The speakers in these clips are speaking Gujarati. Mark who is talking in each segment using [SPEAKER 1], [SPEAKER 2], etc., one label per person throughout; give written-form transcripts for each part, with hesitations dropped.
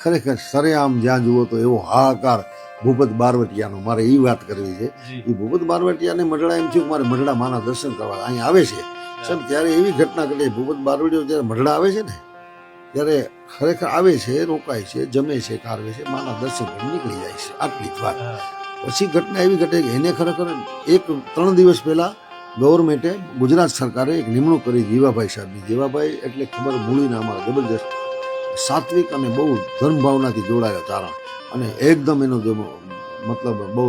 [SPEAKER 1] ખરેખર સરેઆમ જ્યાં જુઓ તો એવો હાહાકાર ભૂપત બારવટિયાનો મારે એ વાત કરવી છે. એ ભૂપત બારવટિયાને મઢડા એમ થયું કે મારે મઢડા માના દર્શન કરવા અહીં આવે છે સાહેબ. ત્યારે એવી ઘટના ઘટે ભૂપત બારવટિયો જ્યારે મઢડા આવે છે ને ત્યારે ખરેખર આવે છે, રોકાય છે, જમે છે, કારવે છે, માના દર્શન કરી નીકળી જાય છે. આટલી જ વાત. પછી ઘટના એવી ઘટે કે એને ખરેખર 3 દિવસ પહેલા ગવર્મેન્ટે ગુજરાત સરકારે એક નિમણૂક કરી જીવાભાઈ સાહેબની. જીવાભાઈ એટલે ખબર મૂળીના અમારા જબરજસ્ત સાત્વિક અને બહુ ધર્મભાવનાથી જોડાયેલા ચારણ અને એકદમ એનો મતલબ બહુ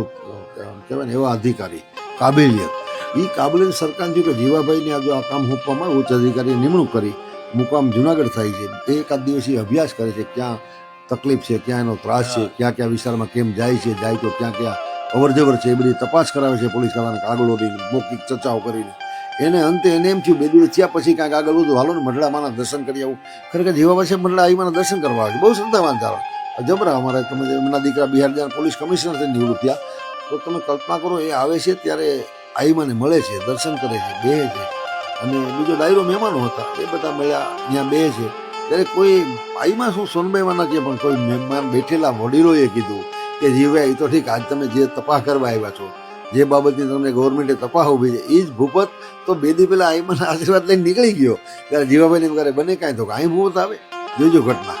[SPEAKER 1] કહેવાય ને એવા અધિકારી કાબેલિયત. એ કાબેલિયત સરકાર થયું કે જીવાભાઈને આ જો આ કામ સોંપવામાં ઉચ્ચ અધિકારીએ નિમણૂક કરી. મુકામ જુનાગઢ થાય છે. એકાદ દિવસ એ અભ્યાસ કરે છે ક્યાં તકલીફ છે, ક્યાં એનો ત્રાસ છે, ક્યાં ક્યાં વિસ્તારમાં કેમ જાય છે, જાય તો ક્યાં ક્યાં અવરજવર છે, એ બધી તપાસ કરાવે છે પોલીસ વાળાને કાગળોની મૌખિક ચર્ચાઓ કરીને. અંતે એને એમ થયું 2 દિવસ થયા પછી કાંઈક આગળ વધુ હાલો ને મઢડા માના દર્શન કરી આવું. ખરેખર જીવાભાઈ સાહેબ મઢડા આવી માના દર્શન કરવા આવે છે. બહુ શ્રદ્ધાવાન ચારણ જબરા. અમારા તમે એમના દીકરા બિહાર જ્યાં પોલીસ કમિશનર થઈને નિવૃત્ત થયા તો તમે કલ્પના કરો એ આવે છે ત્યારે આઈમાને મળે છે, દર્શન કરે છે, બેહે છે. અને બીજો ડાયરો મહેમાનો હતા એ બધા મળ્યા, ત્યાં બે છે. ત્યારે કોઈ આઈમાં શું સોનબાઈમાં ના કહે પણ કોઈ મહેમાન બેઠેલા વડીલોએ કીધું કે જીવાભાઈ એ તો ઠીક, આજ તમે જે તપાસ કરવા આવ્યા છો, જે બાબતની તમને ગવર્મેન્ટે તપાસ ઉભી છે, એ જ ભૂપત તો 2 દી પહેલા આઈમાના આશીર્વાદ લઈને નીકળી ગયો. ત્યારે જીવાભાઈને ઘરે બને કાંઈ તો અહીં ભૂપત આવે. જોજો ઘટના.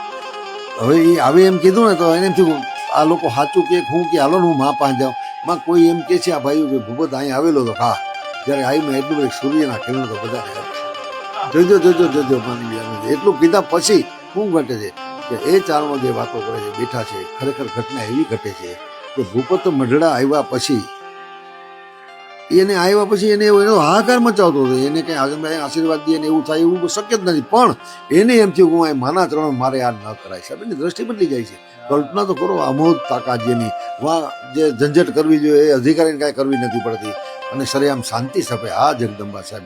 [SPEAKER 1] હવે એ આવે એમ કીધું ને તો એને એમ થયું આ લોકો સાચું કે હું કે હાલો ને હું માં પાસે જાઉં. માં કોઈ એમ કે છે આ ભાઈ કે ભૂપત અહીં આવેલો તો હા. જ્યારે આઈમાં એટલું બધું સૂર્યના કિરણ તો બધા જોજો જોજો જોજો માની એટલું કીધા પછી શું ઘટે છે કે એ ચારણો જે વાતો કરે છે બેઠા છે. ખરેખર ઘટના એવી ઘટે છે કે ભૂપત મઢડા આવ્યા પછી એને એનો હાહાકાર મચાવતો હતો. એને કંઈ આશીર્વાદ દે ને એવું થાય એવું શક્ય જ નથી. પણ એને એમ થયું કે હું માના ચરણ મારે આ ન કરાય. સાહેબ એની દ્રષ્ટિ બદલી જાય છે. કલ્પના તો કરો અમોદ તાકાત જેની વાં જે ઝંઝટ કરવી જોઈએ એ અધિકારીને કાંઈ કરવી નથી પડતી અને સરેઆમ શાંતિ સભે આ જગદંબા સાહેબ